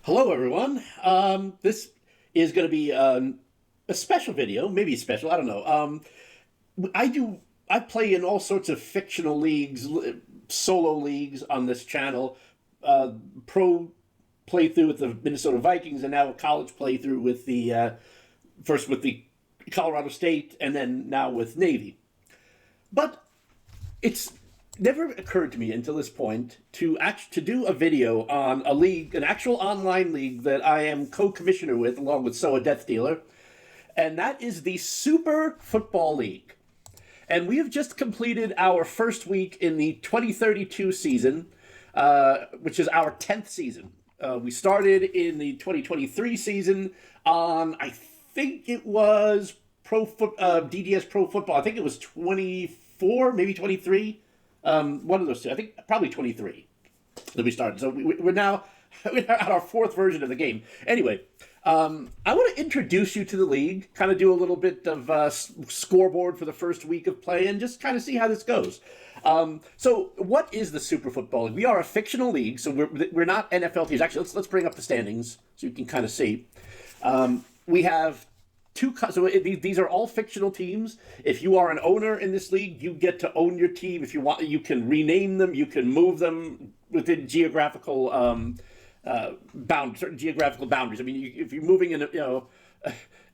Hello, everyone. This is going to be a special video, maybe special. I don't know. I play in all sorts of fictional leagues, solo leagues on this channel. Pro playthrough with the Minnesota Vikings, and now a college playthrough with the first with the Colorado State, and then now with Navy. But it's never occurred to me until this point to do a video on a league, an actual online league that I am co-commissioner with, along with SOADeathdealer, and that is the Super Football League. And we have just completed our first week in the 2032 season, which is our 10th season. We started in the 2023 season on, I think it was DDS Pro Football. I think it was 24, maybe 23. One of those two. I think probably 23 that we started. So we're now at our fourth version of the game. Anyway, I want to introduce you to the league, kind of do a little bit of scoreboard for the first week of play, and just kind of see how this goes. So what is the Super Football League? We are a fictional league, so we're not NFL teams. Actually, let's bring up the standings so you can kind of see. We have these are all fictional teams. If you are an owner in this league, you get to own your team. If you want, you can rename them. You can move them within geographical certain geographical boundaries. I mean, if you're moving in,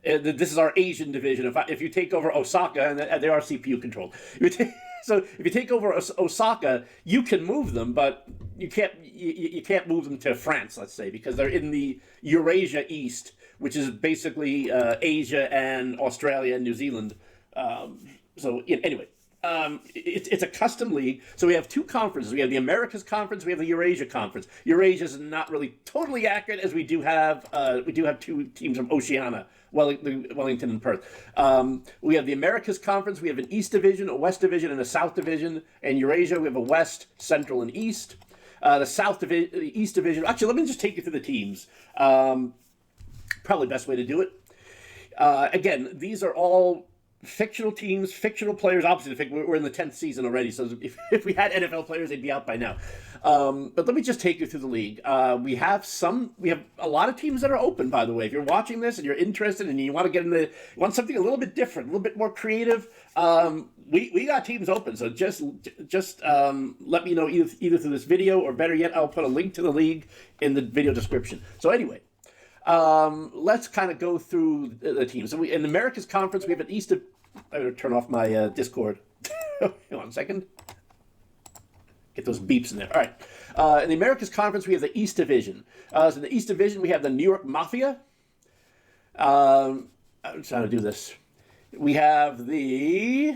this is our Asian division. If you take over Osaka, and they are CPU controlled. So if you take over Osaka, you can move them, but you can't move them to France, let's say, because they're in the Eurasia East, which is basically Asia and Australia and New Zealand. Anyway, it's a custom league. So we have two conferences. We have the Americas Conference. We have the Eurasia Conference. Eurasia is not really totally accurate, as we do have two teams from Oceania, Wellington and Perth. We have the Americas Conference. We have an East Division, a West Division, and a South Division. And Eurasia, we have a West, Central, and East. The East Division. Actually, let me just take you through the teams. Probably best way to do it. Again, these are all fictional teams, fictional players. Obviously, we're in the 10th season already, so if we had NFL players, they'd be out by now. But let me just take you through the league. We have a lot of teams that are open, by the way. If you're watching this and you're interested and you want to get into, want something a little bit different, a little bit more creative, we got teams open. So just let me know either through this video, or better yet, I'll put a link to the league in the video description. So anyway. Let's kind of go through the teams. So in the Americas Conference, we have an East. I'm going to turn off my Discord. Hang on a second. Get those beeps in there. All right. In the Americas Conference, we have the East Division. So in the East Division, we have the New York Mafia. I'm trying to do this. We have the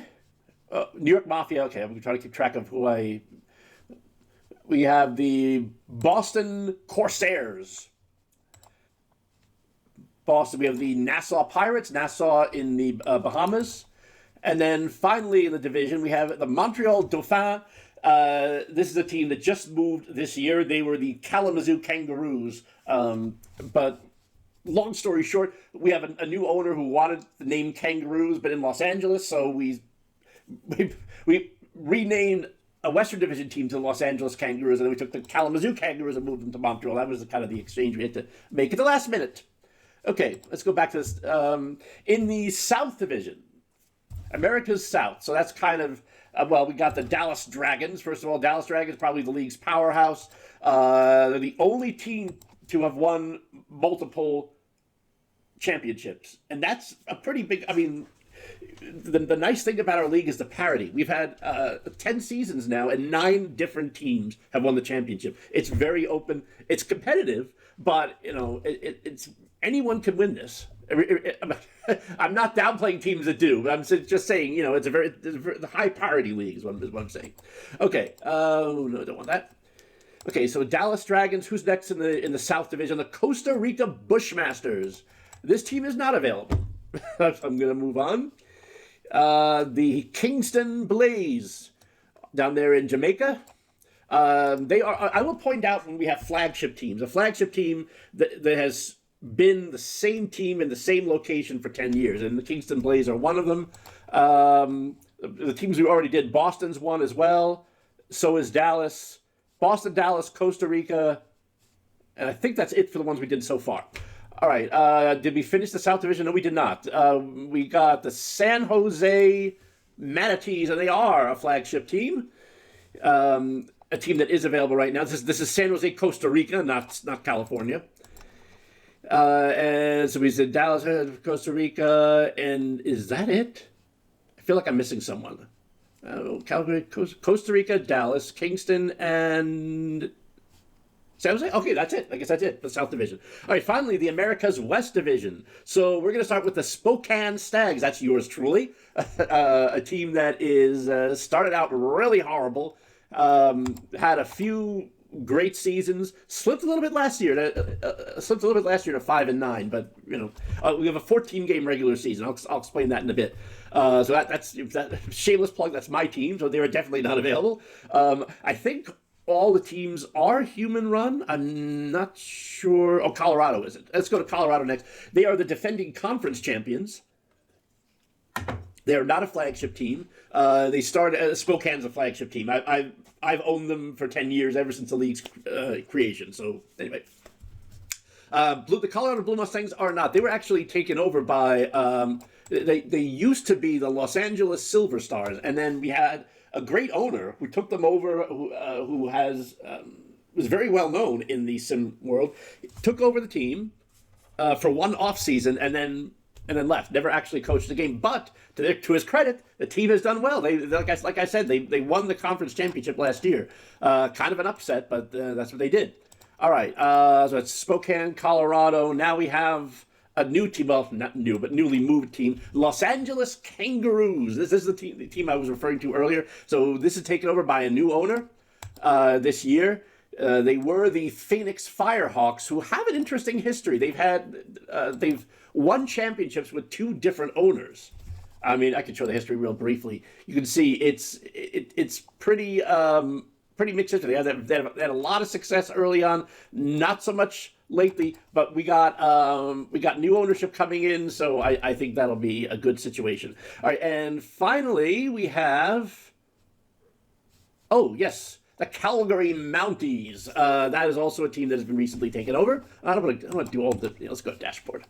New York Mafia. Okay, I'm trying to keep track of who I. We have the Boston Corsairs. Boston, we have the Nassau Pirates, Nassau in the Bahamas. And then finally in the division, we have the Montreal Dauphins. This is a team that just moved this year. They were the Kalamazoo Kangaroos. But long story short, we have a new owner who wanted the name Kangaroos, but in Los Angeles. So we renamed a Western Division team to the Los Angeles Kangaroos, and then we took the Kalamazoo Kangaroos and moved them to Montreal. That was kind of the exchange we had to make at the last minute. Okay, let's go back to this. In the South Division, America's South. So that's kind of, we got the Dallas Dragons. First of all, Dallas Dragons, probably the league's powerhouse. They're the only team to have won multiple championships. And that's a pretty big, the nice thing about our league is the parity. We've had 10 seasons now, and 9 different teams have won the championship. It's very open. It's competitive, but, it's anyone can win this. I'm not downplaying teams that do, but I'm just saying, it's a very the high parity league is what I'm saying. Okay, no, I don't want that. Okay, so Dallas Dragons. Who's next in the South Division? The Costa Rica Bushmasters. This team is not available. So I'm going to move on. The Kingston Blaze down there in Jamaica. They are. I will point out when we have flagship teams. A flagship team that has been the same team in the same location for 10 years, and the Kingston Blaze are one of them. The teams we already did, Boston's one as well. So is Dallas. Boston, Dallas, Costa Rica, And I think that's it for the ones we did so far. All right. Did we finish the South Division? No, we did not. We got the San Jose Manatees, and they are a flagship team. A team that is available right now. This is San Jose, Costa Rica, not California. And so we said Dallas, Costa Rica, and is that it? I feel like I'm missing someone. Calgary, Costa Rica, Dallas, Kingston, and San Jose? Okay, that's it. I guess that's it, the South Division. All right, finally, the America's West Division. So we're going to start with the Spokane Stags. That's yours truly. A team that is started out really horrible, had a few great seasons, slipped a little bit last year to 5-9, but we have a 14-game regular season. I'll explain that in a bit. So that's shameless plug. That's my team, so they are definitely not available. I think all the teams are human run. I'm not sure. Oh, Colorado isn't. Let's go to Colorado next. They are the defending conference champions. They are not a flagship team. They started Spokane's a flagship team. I've owned them for 10 years, ever since the league's creation. So anyway, the Colorado Blue Mustangs are not. They were actually taken over by. They used to be the Los Angeles Silver Stars, and then we had a great owner who took them over, who was very well known in the sim world. Took over the team for one off season, and then left. Never actually coached the game. But to his credit, the team has done well. They like I said, they won the conference championship last year. Kind of an upset, but that's what they did. All right. So it's Spokane, Colorado. Now we have a new team. Well, not new, but newly moved team. Los Angeles Kangaroos. This is the team I was referring to earlier. So this is taken over by a new owner this year. They were the Phoenix Firehawks, who have an interesting history. They've won championships with two different owners. I mean, I can show the history real briefly. You can see it's pretty mixed history. They had a lot of success early on, not so much lately. But we got new ownership coming in, so I think that'll be a good situation. All right, and finally we have. Oh yes. The Calgary Mounties. That is also a team that has been recently taken over. I'm going to do all the. Let's go to dashboard.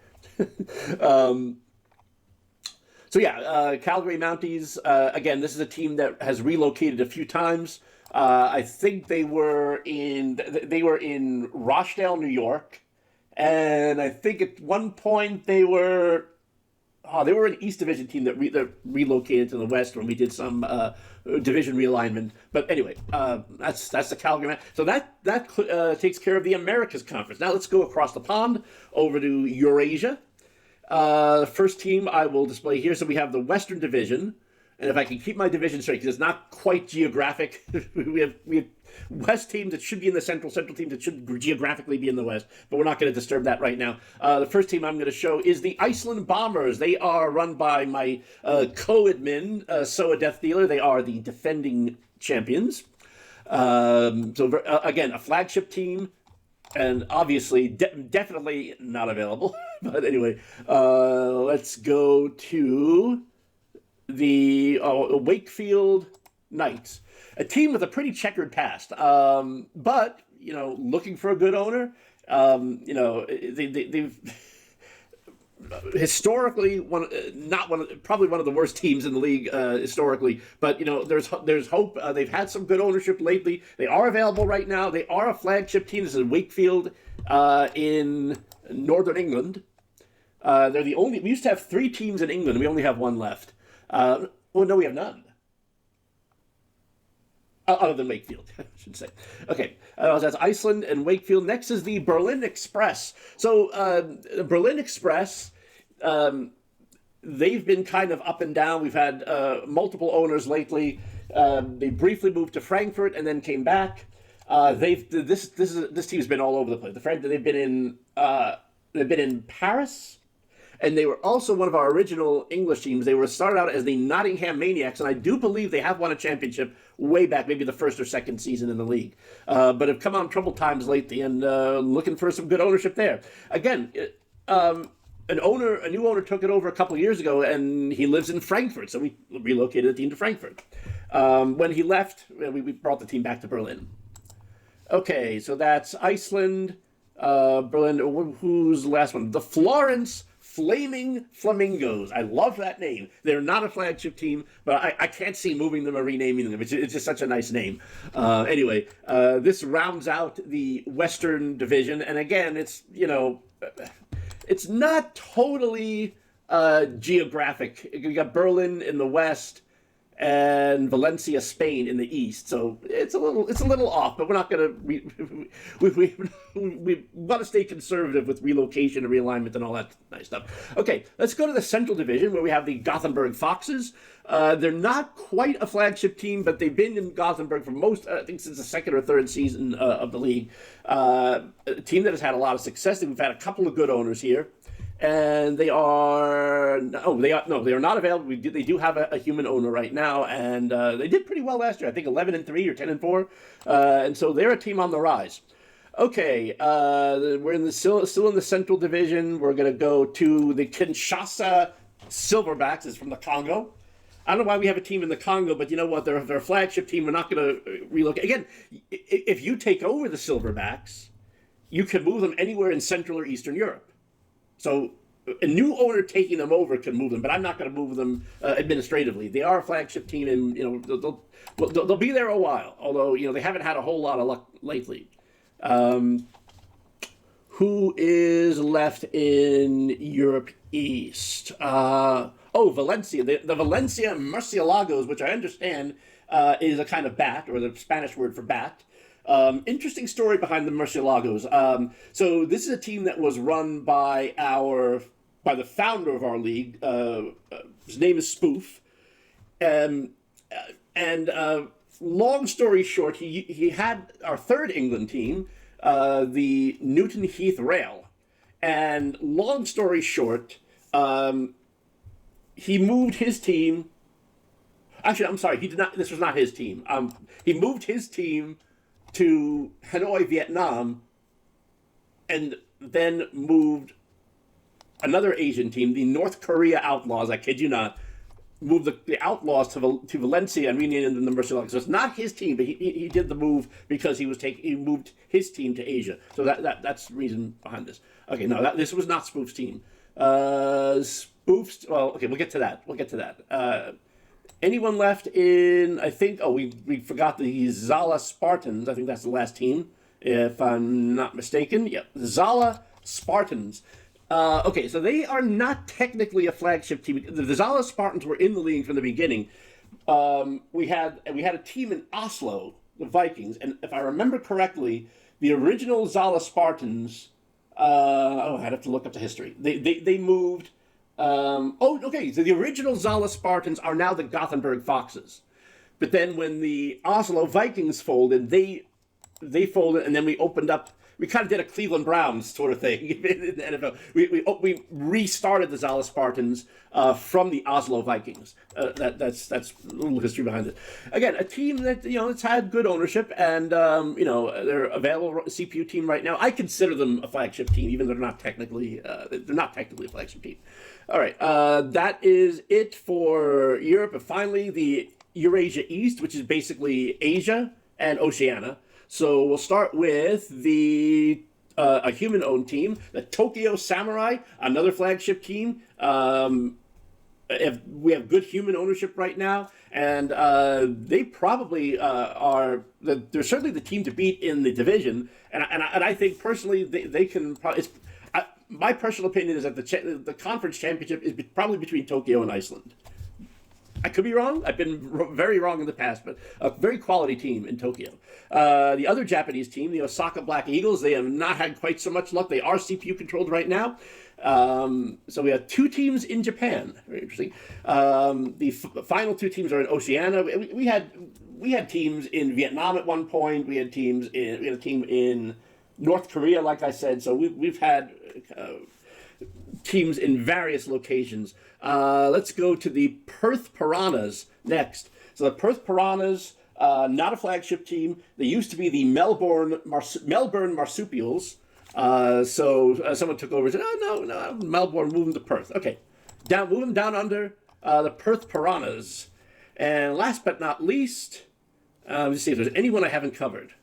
Calgary Mounties. Again, this is a team that has relocated a few times. I think they were in Rochdale, New York, and I think at one point they were an East Division team that relocated to the West when we did some division realignment. But anyway, that's the Calgary. So that takes care of the Americas Conference. Now let's go across the pond over to Eurasia. The first team I will display here. So we have the Western Division. And if I can keep my division straight, because it's not quite geographic, we have West teams that should be in the Central teams that should geographically be in the West, but we're not going to disturb that right now. The first team I'm going to show is the Iceland Bombers. They are run by my co-admin, SOADeathdealer. They are the defending champions. Again, a flagship team, and obviously definitely not available. But anyway, let's go to the Wakefield Knights, a team with a pretty checkered past, but looking for a good owner. They've historically probably one of the worst teams in the league historically, but there's hope. They've had some good ownership lately. They are available right now. They are a flagship team. This is Wakefield in Northern England. They're the only. We used to have 3 teams in England. We only have 1 left. No, we have none. Other than Wakefield, I should say. Okay, that's Iceland and Wakefield. Next is the Berlin Express. So the Berlin Express, they've been kind of up and down. We've had multiple owners lately. They briefly moved to Frankfurt and then came back. This team's been all over the place. They've been in Paris. And they were also one of our original English teams. They were started out as the Nottingham Maniacs, and I do believe they have won a championship way back, maybe the first or second season in the league. But have come on troubled times lately, and looking for some good ownership there. Again, a new owner took it over a couple of years ago, and he lives in Frankfurt, so we relocated the team to Frankfurt. When he left, we brought the team back to Berlin. Okay, so that's Iceland. Berlin. Who's the last one? The Florence Flaming Flamingos. I love that name. They're not a flagship team, but I can't see moving them or renaming them. It's just such a nice name. Anyway, this rounds out the Western Division, and again, it's it's not totally geographic. You got Berlin in the west and Valencia, Spain in the east. So it's a little off, but we're not going to we want to stay conservative with relocation and realignment and all that nice stuff. Okay, let's go to the Central Division where we have the Gothenburg Foxes. They're not quite a flagship team, but they've been in Gothenburg for I think since the second or third season of the league. A team that has had a lot of success. We've had a couple of good owners here. And they are not available. They do have a human owner right now, and they did pretty well last year. I think 11-3 or 10-4, and so they're a team on the rise. Okay, we're still in the Central Division. We're going to go to the Kinshasa Silverbacks. It's from the Congo. I don't know why we have a team in the Congo, but you know what? They're a flagship team. We're not going to relocate. Again, if you take over the Silverbacks, you can move them anywhere in Central or Eastern Europe. So a new owner taking them over can move them, but I'm not going to move them administratively. They are a flagship team, and they'll be there a while. Although they haven't had a whole lot of luck lately. Who is left in Europe East? Valencia. The Valencia Murciélagos, which I understand is a kind of bat, or the Spanish word for bat. Interesting story behind the Murciélagos. So this is a team that was run by the founder of our league. His name is Spoof. And long story short, he had our third England team, the Newton Heath Rail. And long story short, he moved his team. Actually, I'm sorry, he did not. This was not his team. He moved his team to Hanoi, Vietnam, and then moved another Asian team, the North Korea Outlaws, I kid you not, moved the Outlaws to Valencia and renamed them the Murciélagos. So it's not his team, but he did the move because he moved his team to Asia. So that's the reason behind this. Okay, no, this was not Spoof's team. Spoof's, well, okay, we'll get to that. Anyone left in, I think, we forgot the Zala Spartans. I think that's the last team, if I'm not mistaken. Yep, Zala Spartans. Okay, so they are not technically a flagship team. The Zala Spartans were in the league from the beginning. We had a team in Oslo, the Vikings, and if I remember correctly, the original Zala Spartans, I'd have to look up the history. They moved... okay, so the original Zala Spartans are now the Gothenburg Foxes. But then when the Oslo Vikings folded, they folded, and then we opened up, we kind of did a Cleveland Browns sort of thing in the NFL. We restarted the Zala Spartans from the Oslo Vikings. That's a little history behind it. Again, a team that it's had good ownership, and they're available CPU team right now. I consider them a flagship team, even though they're not technically a flagship team. All right, that is it for Europe. And finally, the Eurasia East, which is basically Asia and Oceania. So we'll start with a human-owned team, the Tokyo Samurai, another flagship team. We have good human ownership right now, and they probably they're certainly the team to beat in the division. And I think personally they can probably. My personal opinion is that the conference championship is probably between Tokyo and Iceland. I could be wrong. I've been very wrong in the past, but a very quality team in Tokyo. The other Japanese team, the Osaka Black Eagles, they have not had quite so much luck. They are CPU controlled right now. So we have two teams in Japan. Very interesting. The final two teams are in Oceania. We had teams in Vietnam at one point. We had a team in North Korea, like I said. So we've had teams in various locations. Let's go to the Perth Piranhas next. So the Perth Piranhas, not a flagship team. They used to be the Melbourne Marsupials. So someone took over and said, "Oh no, Melbourne, move them to Perth." Okay, move them down under the Perth Piranhas. And last but not least, let's see if there's anyone I haven't covered.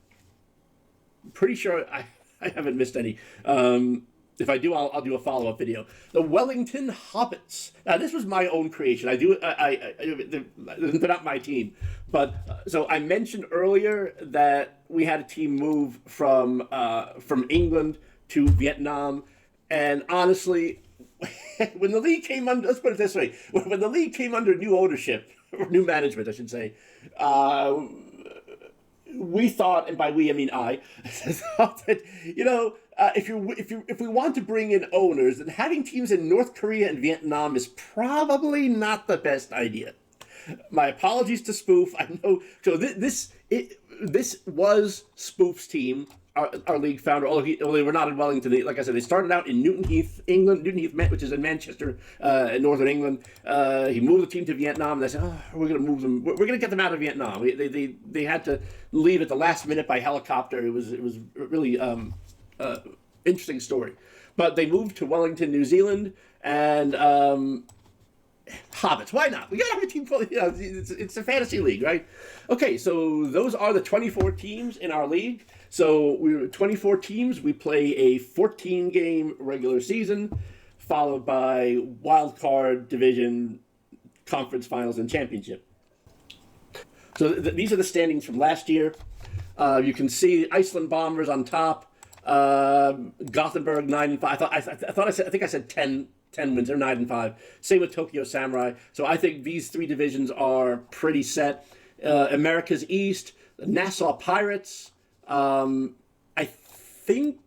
I'm pretty sure I I haven't missed any. If I do, I'll do a follow-up video. The Wellington Hobbits. Now, this was my own creation. They're not my team. But, so I mentioned earlier that we had a team move from England to Vietnam. And honestly, when the league came under, let's put it this way, when the league came under new ownership, or new management, I should say, we thought, and by we I mean I, thought that, if we want to bring in owners, then having teams in North Korea and Vietnam is probably not the best idea. My apologies to Spoof. I know. So this was Spoof's team, our league founder. Although they were not in Wellington. Like I said, they started out in Newton Heath, England. Newton Heath, which is in Manchester, in northern England. He moved the team to Vietnam, and they said, we're going to move them. We're going to get them out of Vietnam. They had to leave at the last minute by helicopter. It was really interesting story. But they moved to Wellington, New Zealand, and Hobbits. Why not? We got to have a team full. It's a fantasy league, right? Okay, so those are the 24 teams in our league. So we're 24 teams. We play a 14-game regular season, followed by wild card, division, conference finals, and championship. So these are the standings from last year. You can see Iceland Bombers on top. Gothenburg 9-5. I think I said 10 wins. They're 9-5. Same with Tokyo Samurai. So I think these three divisions are pretty set. America's East, the Nassau Pirates. I think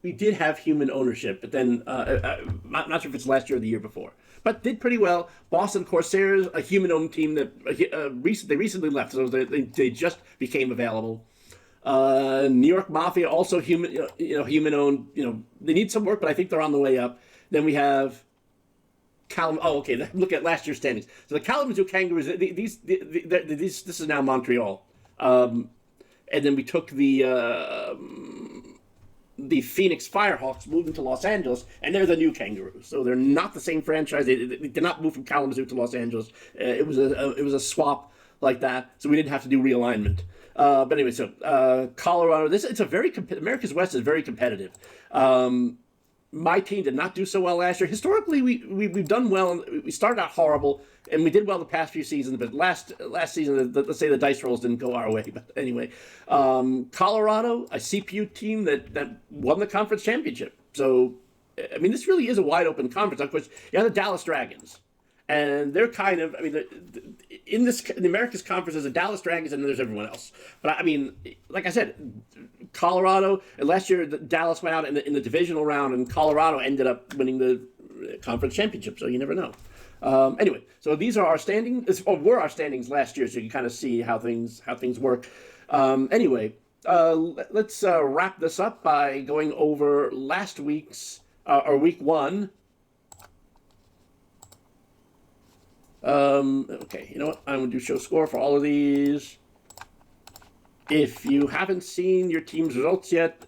we did have human ownership, but then I'm not sure if it's last year or the year before. But did pretty well. Boston Corsairs, a human-owned team that they recently left, so they just became available. New York Mafia, also human-owned. They need some work, but I think they're on the way up. Then we have look at last year's standings. So the Kalamazoo Kangaroos. This is now Montreal. And then we took the Phoenix Firehawks, moved them to Los Angeles, and they're the new Kangaroos. So they're not the same franchise. They did not move from Kalamazoo to Los Angeles. It was a swap like that. So we didn't have to do realignment. But anyway, so Colorado. America's West is very competitive. My team did not do so well last year. Historically, we've done well. We started out horrible, and we did well the past few seasons. But last season, let's say the dice rolls didn't go our way. But anyway, Colorado, a CPU team that won the conference championship. So, I mean, this really is a wide open conference. Of course, you have the Dallas Dragons, and they're kind of, in the America's Conference, there's the Dallas Dragons, and then there's everyone else. But I mean, like I said, Colorado, and last year Dallas went out in the divisional round, and Colorado ended up winning the conference championship. So you never know. Anyway, so these are our standings, or were our standings last year, so you can kind of see how things work. Anyway, let's wrap this up by going over last week's or week one. Okay, you know what? I'm going to do show score for all of these. If you haven't seen your team's results yet,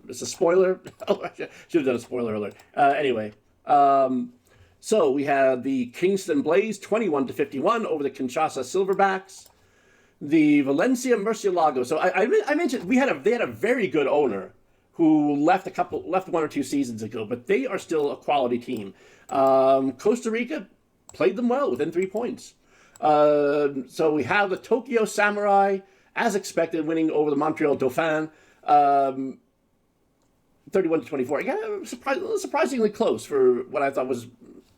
it's a spoiler. Oh, I should have done a spoiler alert. Anyway, so we have the Kingston Blaze 21-51 over the Kinshasa Silverbacks. The Valencia Murciélagos. So I mentioned they had a very good owner who left one or two seasons ago, but they are still a quality team. Costa Rica played them well within 3 points. So we have the Tokyo Samurai, as expected, winning over the Montreal Dauphin, 31-24. Again, surprisingly close for what I thought was.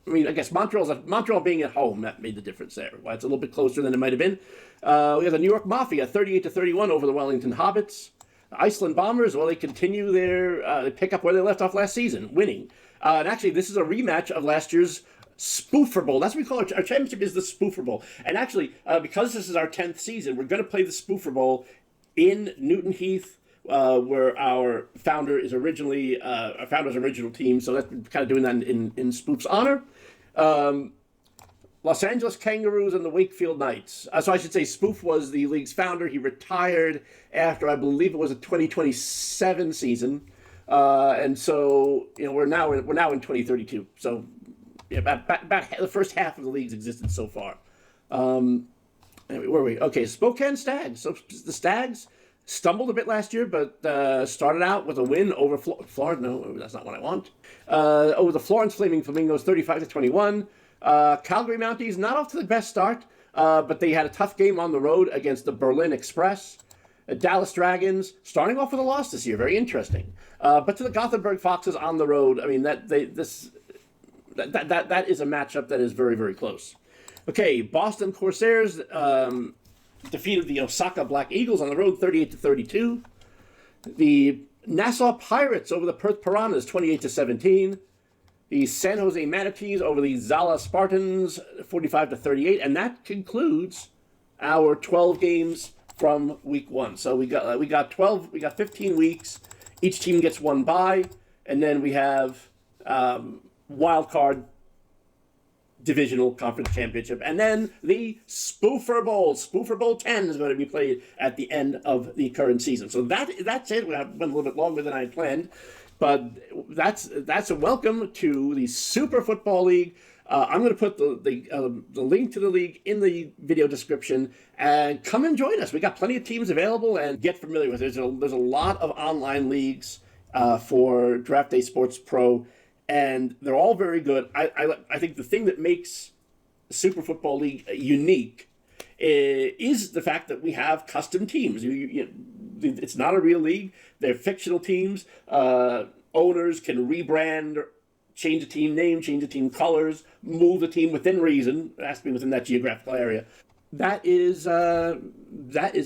I guess Montreal being at home, that made the difference there. Why it's a little bit closer than it might have been. We have the New York Mafia, 38-31 over the Wellington Hobbits. The Iceland Bombers, they continue they pick up where they left off last season, winning. And actually, this is a rematch of last year's Spoofer Bowl. That's what we call it. Our championship is the Spoofer Bowl. And actually, because this is our 10th season, we're going to play the Spoofer Bowl in Newton Heath, where our founder is originally, our founder's original team. So that's kind of doing that in Spoof's honor. Los Angeles Kangaroos and the Wakefield Knights. So I should say Spoof was the league's founder. He retired after, I believe it was a 2027 season. And so, we're now in 2032. So, yeah, about the first half of the league's existence so far. Anyway, where are we? Okay, Spokane Stags. So the Stags, stumbled a bit last year, but started out with a win over Florida. No, that's not what I want. Over the Florence Flaming Flamingos, 35-21. Calgary Mounties, not off to the best start, but they had a tough game on the road against the Berlin Express. Dallas Dragons, starting off with a loss this year, very interesting. But to the Gothenburg Foxes on the road, I mean, that is a matchup that is very, very close. Okay, Boston Corsairs defeated the Osaka Black Eagles on the road, 38-32. The Nassau Pirates over the Perth Piranhas, 28-17. The San Jose Manatees over the Zala Spartans, 45-38, and that concludes our 12 games from week 1. So we got 15 weeks. Each team gets one bye, and then we have wild card divisional conference championship, and then the Spoofer Bowl. Spoofer Bowl 10 is going to be played at the end of the current season. So that's it. We went a little bit longer than I had planned, but that's a welcome to the Super Football League. I'm going to put the link to the league in the video description, and come and join us. We got plenty of teams available, and get familiar with it. There's a lot of online leagues for Draft Day Sports Pro, and they're all very good. I think the thing that makes the Super Football League unique is the fact that we have custom teams. It's not a real league. They're fictional teams. Owners can rebrand, change the team name, change the team colors, move the team within reason. It has to be within that geographical area. That is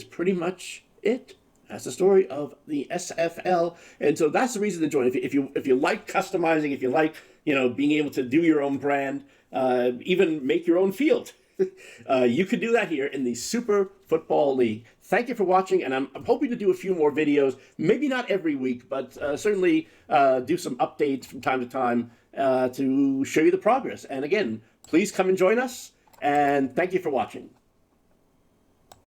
pretty much it. That's the story of the SFL, and so that's the reason to join. If you like customizing, if you like being able to do your own brand, even make your own field, you can do that here in the Super Football League. Thank you for watching, and I'm hoping to do a few more videos. Maybe not every week, but certainly do some updates from time to time to show you the progress. And again, please come and join us, and thank you for watching.